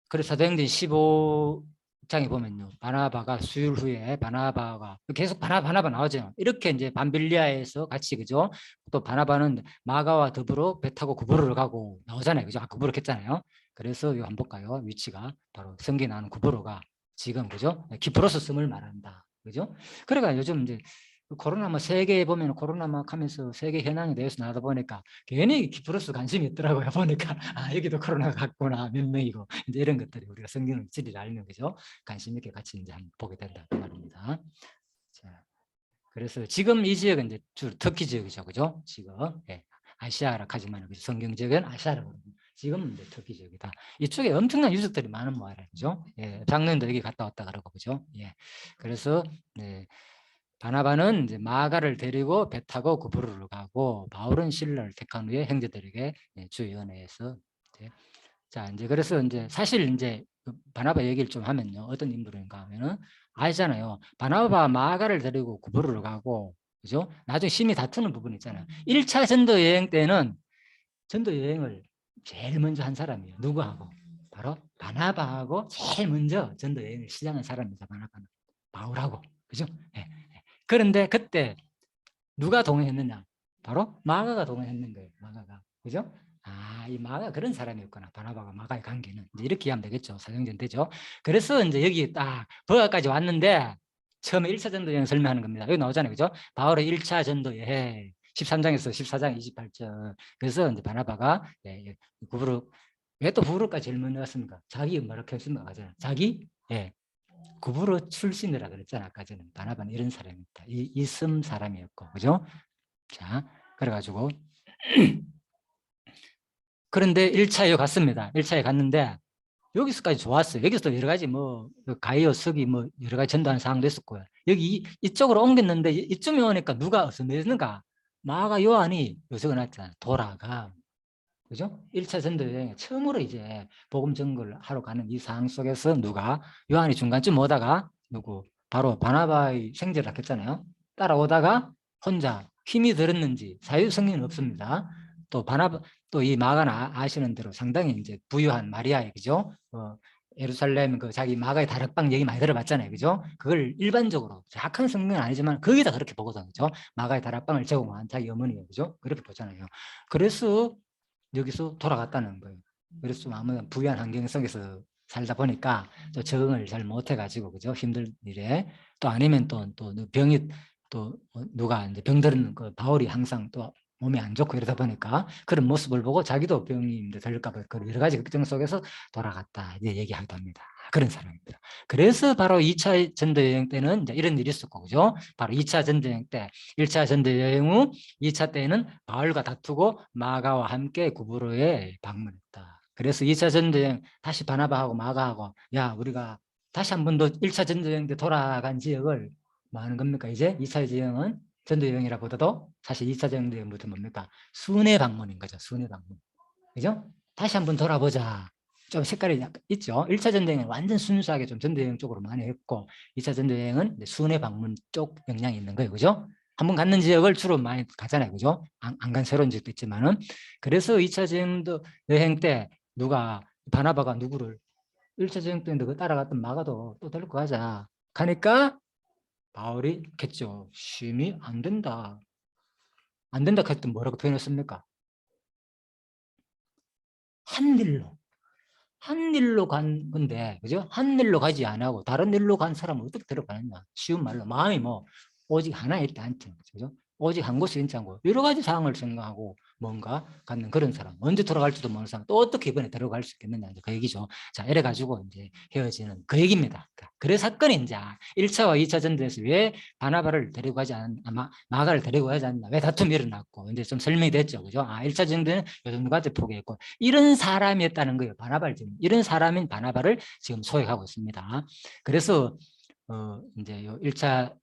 그래서 사도행전 15장에 보면요. 바나바가 수율 후에 바나바가 계속 바나바 나오죠. 이렇게 이제 밤빌리아에서 같이 그죠? 또 바나바는 마가와 더불어 배 타고 구브로를 가고 나오잖아요. 그죠? 구브로 했잖아요. 그래서 이거 한번 볼까요? 위치가 바로 성경에 나오는 구브로가 지금 그죠? 키프로스 섬을 말한다. 그죠? 그러니까 요즘 이제 코로나 뭐 세계에 보면 코로나 막 하면서 세계 현황에 대해서 나다 보니까 괜히 키프로스 관심이 있더라고요. 보니까 아 여기도 코로나가 갔구나 몇 명이고 이제 이런 것들이 우리가 성경을 진리를 알면 그죠? 관심 있게 같이 이제 한번 보게 된다 그 말입니다. 자, 그래서 지금 이 지역은 이제 주로 터키 지역이죠, 그죠? 지금 예, 아시아라 하지만 성경 지역은 아시아라고 지금 이제 터키 지역이다. 이쪽에 엄청난 유적들이 많은 모양이죠. 예, 작년도 여기 갔다 왔다 그러고 그죠? 예, 그래서 네. 바나바는 이제 마가를 데리고 배 타고 구브로를 가고 바울은 실라를 택한 후에 형제들에게 주위원회에서 자 이제 그래서 이제 사실 이제 바나바 얘기를 좀 하면요 어떤 인물인가 하면은 아시잖아요. 바나바 마가를 데리고 구브로를 가고 그죠? 나중에 심히 다투는 부분 있잖아요. 1차 전도 여행 때는 전도 여행을 제일 먼저 한 사람이에요. 누구하고? 바로 바나바하고 제일 먼저 전도 여행을 시작한 사람입니다. 바나바는 바울하고 그죠? 네. 그런데 그때 누가 동행했느냐? 바로 마가가 동행했는 거예요. 마가가. 그죠? 아, 이 마가 그런 사람이었구나. 바나바가 마가의 관계는. 이제 이렇게 이해하면 되겠죠. 사정전 되죠. 그래서 이제 여기 딱 버가까지 왔는데 처음에 1차 전도 여행 설명하는 겁니다. 여기 나오잖아요. 그죠? 바울의 1차 전도 여행 13장에서 14장 28절. 그래서 이제 바나바가 구브로 왜 또 구브로까지 제일 먼저 갔습니까? 자기 뭐라고 했습니까? 자기 구브로 출신이라 그랬잖아. 아까 전에 바나바는 이런 사람입니다. 이 섬 사람이었고, 그죠? 자, 그래가지고 그런데 1차에 갔습니다. 1차에 갔는데 여기서까지 좋았어요. 여기서도 여러 가지 뭐 가이오 석이 뭐 여러 가지 전도하는 상황도 있었고요. 여기 이쪽으로 옮겼는데 이쯤에 오니까 누가 어서매는가? 마가 요한이 요새가 났잖아. 돌아가. 그죠? 1차 전도 여행에 처음으로 이제 복음 전거를 하러 가는 이 상황 속에서 누가 요한이 중간쯤 오다가 누구 바로 바나바의 생제를 했잖아요. 따라오다가 혼자 힘이 들었는지 자유성리는 없습니다. 또 바나바 또 이 마가는 아시는 대로 상당히 이제 부유한 마리아의 그죠? 예루살렘 그 자기 마가의 다락방 얘기 많이 들어봤잖아요. 그죠? 그걸 일반적으로 약한 성경은 아니지만 거기다 그렇게 보거든요. 그죠? 마가의 다락방을 제공한 자기 어머니예요. 그죠? 그렇게 보잖아요. 그래서 여기서 돌아갔다는 거예요. 그래서 아무래도 부유한 환경 속에서 살다 보니까 또 적응을 잘 못해가지고 그죠 힘들 일에 또 아니면 또 병이 또 누가 이제 병들은 그 바울이 항상 또 몸이 안 좋고 이러다 보니까 그런 모습을 보고 자기도 병이 들릴까봐 여러 가지 걱정 속에서 돌아갔다 이제 얘기하기도 합니다. 그런 사람입니다. 그래서 바로 2차 전도 여행 때는 이제 이런 일이 있었고 그죠? 바로 2차 전도 여행 때 1차 전도 여행 후 2차 때는 바울과 다투고 마가와 함께 구브로에 방문했다. 그래서 2차 전도 여행 다시 바나바하고 마가하고 야 우리가 다시 한 번 더 1차 전도 여행 때 돌아간 지역을 뭐 하는 겁니까? 이제 2차 여행은 전도 여행이라보다도 사실 2차 전도 여행부터 뭡니까? 순회 방문인 거죠. 순회 방문. 그죠? 다시 한번 돌아보자. 좀 색깔이 약간 있죠. 1차 전도 여행은 완전 순수하게 좀 전도 여행 쪽으로 많이 했고 2차 전도 여행은 순회 방문 쪽 영향이 있는 거예요. 그죠? 한번 갔는 지역을 주로 많이 가잖아요. 그죠? 안 간 새로운 지역도 있지만은 그래서 2차 전도 여행 때 누가 바나바가 누구를 1차 전도 여행 때 그 따라갔던 마가도 또 데리고 가자. 가니까 바울이 겠죠. 심히 안 된다. 안 된다 했더니 뭐라고 표현했습니까? 한 일로. 한 일로 간 건데, 그죠? 한 일로 가지 안 하고 다른 일로 간 사람은 어떻게 들어가느냐? 쉬운 말로 마음이 뭐 오직 하나에 있다 한테, 그죠? 오직 한 곳에 있지 않고 여러 가지 상황을 생각하고 뭔가 갖는 그런 사람, 언제 돌아갈지도 모르는 사람, 또 어떻게 이번에 들어갈 수 있겠느냐, 이제 그 얘기죠. 자, 이래 가지고 이제 헤어지는 그 얘기입니다. 그 사건이 이제 1차와 2차 전도에서 왜 바나바를 데리고 가지 않았나, 마가를 데리고 가지 않나, 왜 다툼이 일어났고, 이제 좀 설명이 됐죠, 그죠? 1차 전도는 요 정도까지 포기했고, 이런 사람이었다는 거예요. 바나바를 지금 이런 사람인 바나바를 지금 소유하고 있습니다. 그래서 이제 요 1차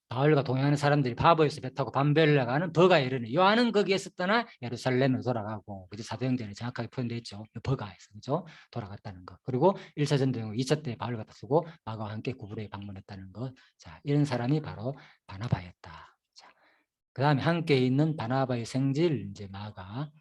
바울과 동행하는 사람들이 바보에서 배 타고 밤벨레 가는 버가에 이르니 요한은 거기에서 떠나 예루살렘으로 돌아가고 그죠? 사도행전에 정확하게 표현되어 있죠. 버가에서 그죠? 돌아갔다는 거. 그리고 1차 전도행 2차 때 바울과 다투고 마가와 함께 구브로에 방문했다는 거. 자, 이런 사람이 바로 바나바였다. 자, 그다음에 함께 있는 바나바의 생질 이제 마가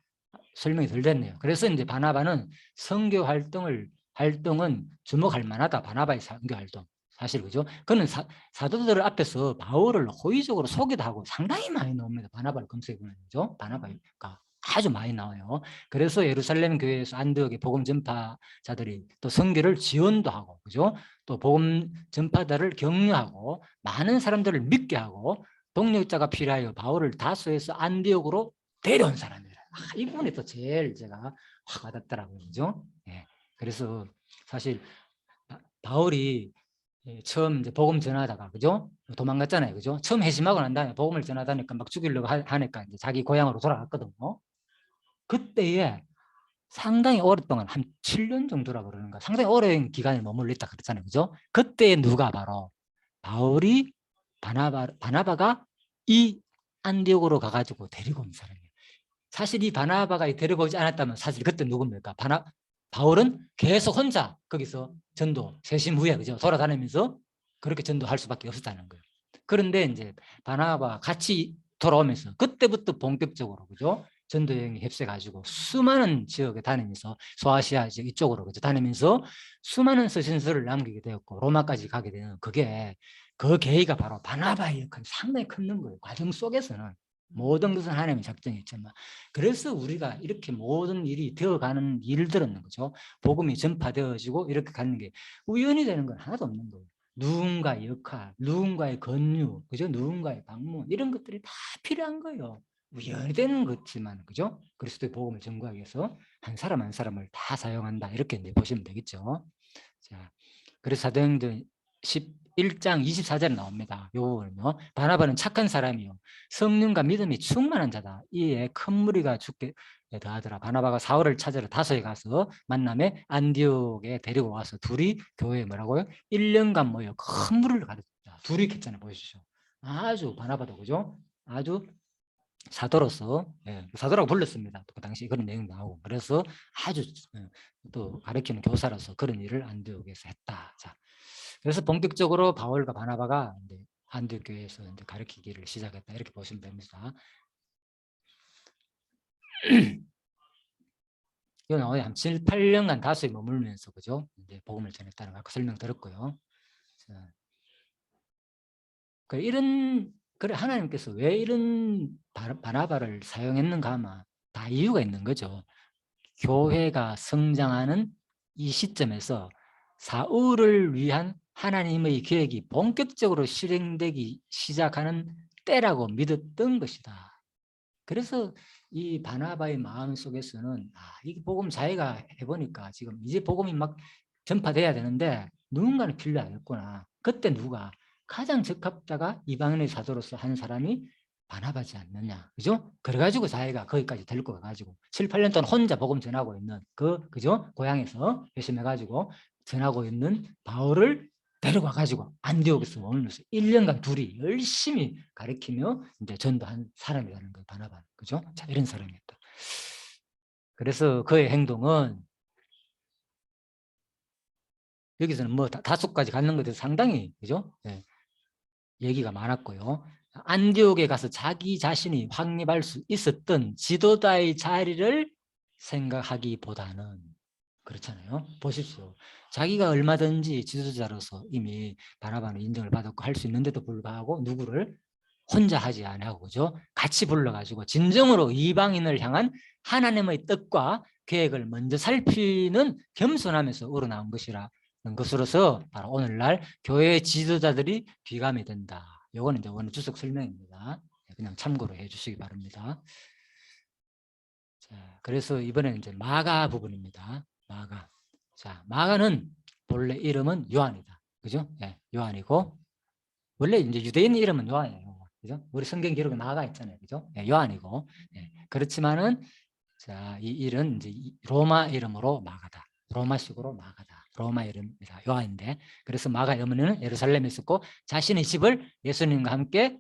설명이 덜 됐네요. 그래서 이제 바나바는 선교 활동은 주목할 만하다. 바나바의 선교 활동. 사실 그죠? 그는 사도들 앞에서 바울을 호의적으로 소개도 하고 상당히 많이 나옵니다. 바나바를 검색해 보면 그죠? 바나바가 아주 많이 나와요. 그래서 예루살렘 교회에서 안디옥의 복음 전파자들이 또 선교를 지원도 하고 그죠? 또 복음 전파자를 격려하고 많은 사람들을 믿게 하고 동력자가 필요하여 바울을 다소에서 안디옥으로 데려온 사람이에요. 이 부분이 또 제일 제가 확 와닿더라고요. 그죠? 예. 그래서 사실 바울이 처음 이제 복음 전하다가 그죠? 도망갔잖아요. 그죠? 처음 회심하고 난 다음에 복음을 전하다니까 막 죽이려고 하니까 이제 자기 고향으로 돌아갔거든요. 그때에 상당히 오랫동안 한 7년 정도라 그러는가 상당히 오랜 기간을 머물렀다 그랬잖아요. 그죠? 그때 누가 바로 바울이 바나바가 이 안디옥으로 가가지고 데리고 온 사람이에요. 사실 이 바나바가 데리고 오지 않았다면 사실 그때 누굽니까? 바울은 계속 혼자 거기서 전도 세심 후에 그죠? 돌아다니면서 그렇게 전도할 수밖에 없었다는 거예요. 그런데 이제 바나바와 같이 돌아오면서 그때부터 본격적으로 그죠? 전도 여행에 협세 가지고 수많은 지역에 다니면서 소아시아 지역 이쪽으로 그죠? 다니면서 수많은 서신서를 남기게 되었고 로마까지 가게 되는 그게 그 계기가 바로 바나바의 역할이 상당히 큰 거예요. 과정 속에서는 모든 것은 하나님의 작정이 있지만 그래서 우리가 이렇게 모든 일이 되어가는 일들은 거죠. 복음이 전파되어지고 이렇게 가는 게 우연이 되는 건 하나도 없는 거예요. 누군가의 역할, 누군가의 권유, 그죠? 누군가의 방문 이런 것들이 다 필요한 거예요. 우연히 되는 거지만 그죠? 그리스도의 복음을 전구하기 위해서 한 사람 한 사람을 다 사용한다 이렇게 이제 보시면 되겠죠. 자, 그래서 사도행전 11장 24절에 나옵니다. 요 부분은요. 바나바는 착한 사람이요 성령과 믿음이 충만한 자다. 이에 큰 무리가 죽게 더하더라. 바나바가 사울을 찾으러 다소에 가서 만남에 안디옥에 데리고 와서 둘이 교회에 뭐라고요? 1년간 모여 큰 무리를 가졌다. 둘이 했잖아요. 보시죠. 아주 바나바도 그죠? 아주 사도로서 사도라고 불렀습니다. 그 당시 그런 내용 나오고 그래서 아주 또 가르치는 교사로서 그런 일을 안디옥에서 했다. 자, 그래서 본격적으로 바울과 바나바가 이제 안디옥 교회에서 이제 가르치기를 시작했다 이렇게 보시면 됩니다. 이건 한 7, 8년간 다수에 머물면서 그죠? 이제 복음을 전했다는 거 아까 설명 들었고요. 자, 그래 하나님께서 왜 이런 바나바를 사용했는가 아마 다 이유가 있는 거죠. 교회가 성장하는 이 시점에서 사울을 위한 하나님의 계획이 본격적으로 실행되기 시작하는 때라고 믿었던 것이다. 그래서 이 바나바의 마음 속에서는 이 복음 자기가 해보니까 지금 이제 복음이 막 전파돼야 되는데 누군가는 필요하겠구나. 그때 누가 가장 적합자가 이방인의 사도로서 한 사람이 바나바지 않느냐. 그죠? 그래가지고 자기가 거기까지 데리고 가가지고 7, 8년 동안 혼자 복음 전하고 있는 그죠? 고향에서 열심히 해가지고 전하고 있는 바울을 데려가 가지고 안디옥에서 머물면서 1년간 둘이 열심히 가르치며 이제 전도한 사람이라는 거예요. 바나바는. 그죠? 자, 이런 사람이었다. 그래서 그의 행동은 여기서는 뭐 다소까지 갖는 것에 상당히 그죠? 예, 얘기가 많았고요. 안디옥에 가서 자기 자신이 확립할 수 있었던 지도자의 자리를 생각하기보다는 그렇잖아요. 보십시오. 자기가 얼마든지 지도자로서 이미 바나바는 인정을 받았고 할 수 있는데도 불구하고 누구를 혼자 하지 아니하고 그죠? 같이 불러가지고 진정으로 이방인을 향한 하나님의 뜻과 계획을 먼저 살피는 겸손하면서 우러나온 것이라는 것으로서 바로 오늘날 교회 지도자들이 귀감이 된다. 이거는 이제 오늘 주석 설명입니다. 그냥 참고로 해주시기 바랍니다. 자, 그래서 이번에는 이제 마가 부분입니다. 마가. 자, 마가는 본래 이름은 요한이다. 그죠? 예, 요한이고 원래 이제 유대인 이름은 요한이에요. 그죠? 우리 성경 기록에 마가 있잖아요. 그죠? 예, 요한이고. 예, 그렇지만은 자, 이 이름 이제 로마 이름으로 마가다. 로마식으로 마가다. 로마 이름이다. 요한인데. 그래서 마가 어머니는 예루살렘에 있었고 자신의 집을 예수님과 함께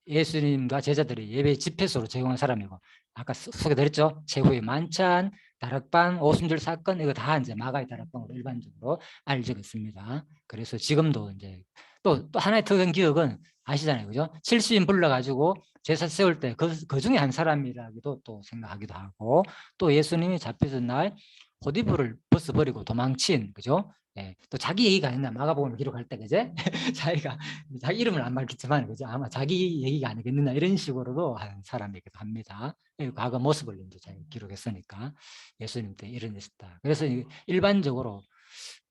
예수님과 제자들이 예배 집회소로 제공한 사람이고 아까 소개드렸죠. 최후의 만찬, 다락방, 오순절 사건 이거 다 이제 마가의 다락방으로 일반적으로 알려져 있습니다. 그래서 지금도 이제 또 하나의 특이한 기억은 아시잖아요. 그죠? 70인 불러가지고 제사 세울 때 그 중에 한 사람이라기도 또 생각하기도 하고 또 예수님이 잡히던 날 호디부를 벗어버리고 도망친 그죠? 예, 또 자기 얘기가 아니나 마가복음을 기록할 때 그제 자기가 자기 이름을 안 밝혔지만 그죠? 아마 자기 얘기가 아니겠느냐 이런 식으로도 한 사람이기도 합니다. 과거 모습을 이제 자기 기록했으니까 예수님 때 이런 있었다. 그래서 일반적으로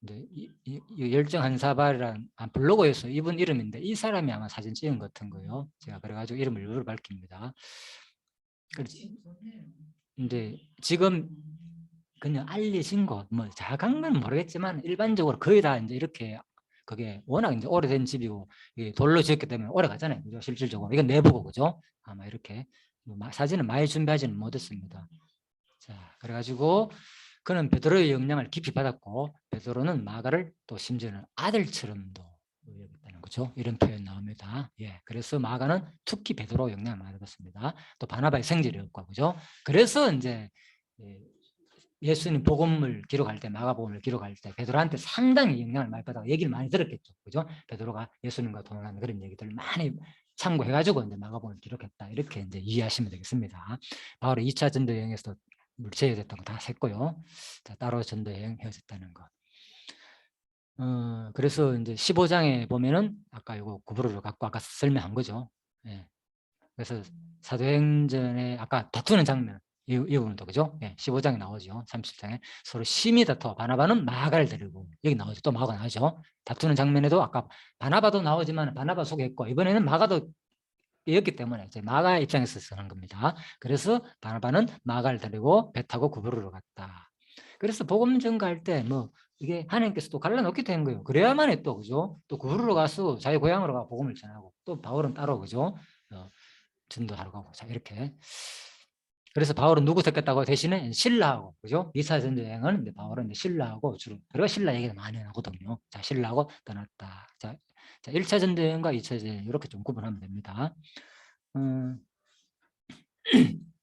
이제 이 열정한 사발이라는 블로그에서 이분 이름인데 이 사람이 아마 사진 찍은 것 같은 거예요. 제가 그래가지고 이름을 일부러 밝힙니다. 근데 지금 그냥 알려진 것, 뭐 자각만 모르겠지만 일반적으로 거의 다 이제 이렇게 그게 워낙 이제 오래된 집이고 돌로 지었기 때문에 오래 가잖아요. 그죠? 실질적으로 이건 내부고 그죠? 아마 이렇게 사진을 많이 준비하지는 못했습니다. 자, 그래가지고 그는 베드로의 영향을 깊이 받았고 베드로는 마가를 또 심지어는 아들처럼도 여겼다는 거죠. 이런 표현 나옵니다. 예, 그래서 마가는 특히 베드로 영향을 많이 받았습니다. 또 바나바의 생질이었고 그죠. 그래서 이제 예수님 복음을 기록할 때 마가복음을 기록할 때 베드로한테 상당히 영향을 많이 받아 얘기를 많이 들었겠죠. 그죠? 베드로가 예수님과 동행하는 그런 얘기들을 많이 참고해가지고 이제 마가복음을 기록했다. 이렇게 이제 이해하시면 되겠습니다. 바울의 2차 전도 여행에서 물체해졌던 거 다 셌고요. 자, 따로 전도 여행 헤어졌다는 거. 그래서 이제 15장에 보면은 아까 이거 구부러를 갖고 아까 설명한 거죠. 예. 그래서 사도행전에 아까 다투는 장면 이 부분도 그죠? 예, 15장에 나오죠. 37장에 서로 심히 다투어 바나바는 마가를 데리고 여기 나오죠. 또 마가 나오죠. 다투는 장면에도 아까 바나바도 나오지만 바나바 소개했고 이번에는 마가도 였기 때문에 이제 마가 입장에서 쓰는 겁니다. 그래서 바나바는 마가를 데리고 배 타고 구부르러 갔다. 그래서 복음 전가할 때 뭐 이게 하나님께서 또 갈라놓게 된 거예요. 그래야만에 또 그죠? 또 구부르러 가서 자기 고향으로 가 복음을 전하고 또 바울은 따로 그죠? 전도하러 가고 자 이렇게. 그래서 바울은 누구 택했다고 대신에 신라하고 그죠? 2차 전도 여행은 바울은 이제 신라하고 주로 그리고 신라 얘기가 많이 나거든요. 자 신라하고 떠났다. 자 1차 전도 여행과 2차 전도 여행 이렇게 좀 구분하면 됩니다.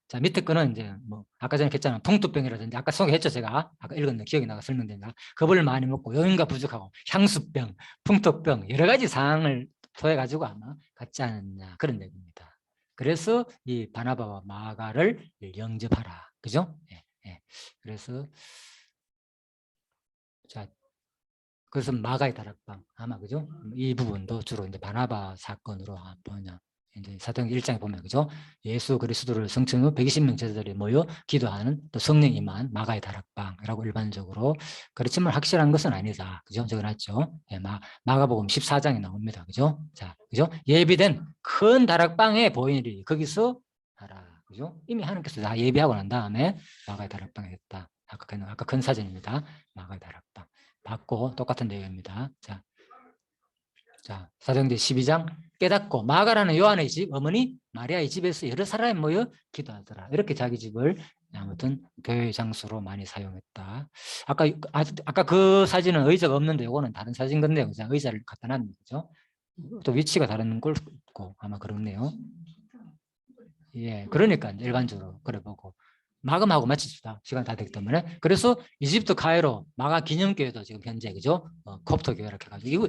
자 밑에 거는 이제 뭐 아까 전에 했잖아요. 풍토병이라든지 아까 소개했죠. 제가 아까 읽었는데 기억이 나가 설명된다. 겁을 많이 먹고 여인과 부족하고 향수병, 풍토병 여러 가지 상황을 토해 가지고 아마 갖지 않았냐 그런 얘기입니다. 그래서 이 바나바와 마가를 영접하라. 그죠? 예, 예. 그래서 자 그래서 마가의 다락방 아마 그죠? 이 부분도 주로 이제 바나바 사건으로 뭐냐 이제 사도행전 1장에 보면 그죠? 예수 그리스도를 성청 후 120명 제자들이 모여 기도하는 또 성령 임한 마가의 다락방이라고 일반적으로 그렇지만 확실한 것은 아니다. 그죠? 적어놨죠. 예, 마가복음 14장에 나옵니다. 그죠? 자, 그죠? 예비된 큰 다락방에 보이리 거기서 하라. 그죠? 이미 하나님께서 다 예비하고 난 다음에 마가의 다락방에 했다. 아까 큰 사진입니다. 마가의 다락방. 받고 똑같은 내용입니다. 자, 사도행전 12장 깨닫고 마가라는 요한의 집 어머니 마리아의 집에서 여러 사람이 모여 기도하더라. 이렇게 자기 집을 아무튼 교회 장소로 많이 사용했다. 아까 그 사진은 의자가 없는데 이거는 다른 사진 건데요. 그죠? 의자를 갖다 놨는 거죠. 또 위치가 다른 걸 고 아마 그렇네요. 예, 그러니까 일반적으로 그래 보고 마감하고 마칩시다. 시간 다 됐기 때문에. 그래서 이집트 카이로 마가 기념교회도 지금 현재 그죠? 콥터 교회라 해가지고 이거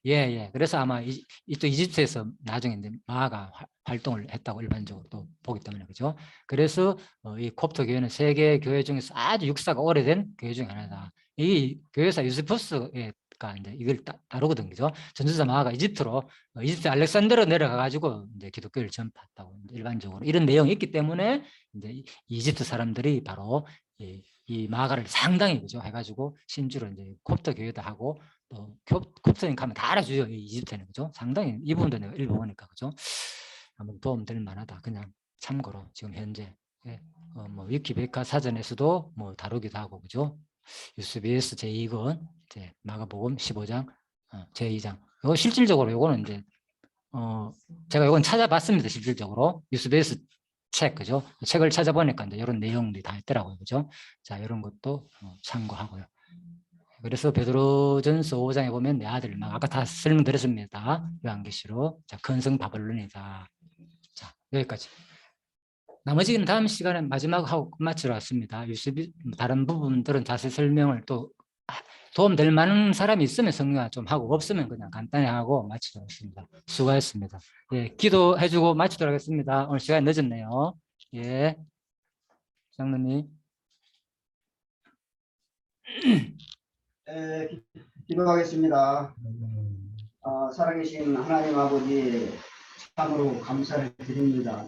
예. 그래서 아마 또 이집트에서 나중에 이제 마가 활동을 했다고 일반적으로 또 보기 때문에 그죠? 그래서 이 콥터 교회는 세계 교회 중에서 아주 역사가 오래된 교회 중에 하나다. 이 교회사 유스푸스가 이제 이걸 다루거든 그죠? 전도자 마가 이집트로 이집트 알렉산드로 내려가 가지고 이제 기독교를 전파했다고 일반적으로 이런 내용이 있기 때문에 이제 이집트 사람들이 바로 이 마가를 상당히 그죠 해가지고 신주로 이제 콥터 교회도 하고 또 콥터인 가면 다 알아주죠 이 이집트는 그죠 상당히 이 부분도 내가 읽어보니까 그죠 한번 도움될 만하다 그냥 참고로 지금 현재 뭐 위키백과 사전에서도 뭐 다루기도 하고 그죠 유스비에스 제2권 이제 마가복음 15장 제2장 이거 실질적으로 요거는 이제 제가 이건 찾아봤습니다. 실질적으로 뉴스베이스 책 그죠? 책을 찾아보니까 이제 이런 내용들이 다 있더라고요. 그죠? 자, 이런 것도 참고하고요. 그래서 베드로전서 5장에 보면 내 아들 막 아까 다 설명드렸습니다. 요한계시록 자, 근성 바벨론이다. 자, 여기까지. 나머지는 다음 시간에 마지막 하고 끝마치러 왔습니다. 다른 부분들은 자세히 설명을 또 도움될 만한 사람이 있으면 성령화 좀 하고 없으면 그냥 간단히 하고 마치도록 하겠습니다. 수고하셨습니다. 예, 기도해주고 마치도록 하겠습니다. 오늘 시간이 늦었네요. 예, 장로님. 기도하겠습니다. 살아계신 하나님 아버지 참으로 감사를 드립니다.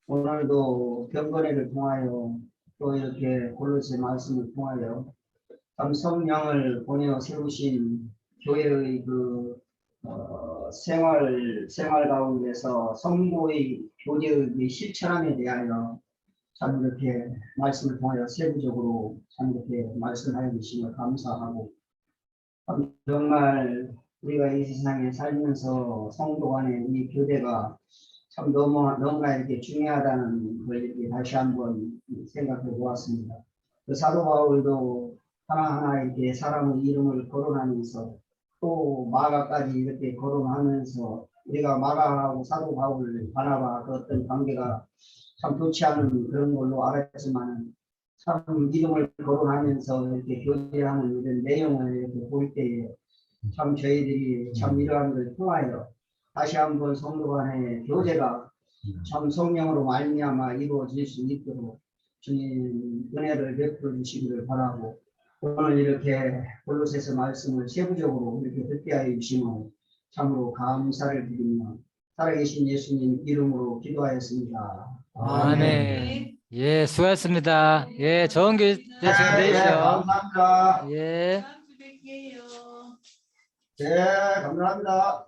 오늘도 경건회를 통하여 또 이렇게 골로새 말씀을 통하여 참 성령을 보내어 세우신 교회의 그 생활 가운데서 성도의 교제의 실천함에 대하여 참 이렇게 말씀을 통하여 세부적으로 참 이렇게 말씀하여 주시며 감사하고 정말 우리가 이 세상에 살면서 성도 간의 이 교대가 참 너무나 이렇게 중요하다는 걸 이렇게 다시 한번 생각해 보았습니다. 그 사도 바울도 하나하나 이렇게 사람의 이름을 거론하면서 또 마가까지 이렇게 거론하면서 우리가 마가하고 사도 바울, 바나바 그 어떤 관계가 참 좋지 않은 그런 걸로 알았지만 참 이름을 거론하면서 이렇게 교제하는 이런 내용을 이렇게 볼 때에 참 저희들이 참 이러한 걸 통하여 다시 한번 성도 간의 교제가 참 성령으로 말미암아 이루어질 수 있도록 주님 은혜를 베풀어 주시기를 바라고 오늘 이렇게 골로새서 말씀을 세부적으로 이렇게 듣게 하여 주시면 참으로 감사를 드리며 살아계신 예수님 이름으로 기도하였습니다. 아멘. 예, 수고하셨습니다. 예, 좋은 교회 되시오. 감사합니다. 예. 네, 감사합니다.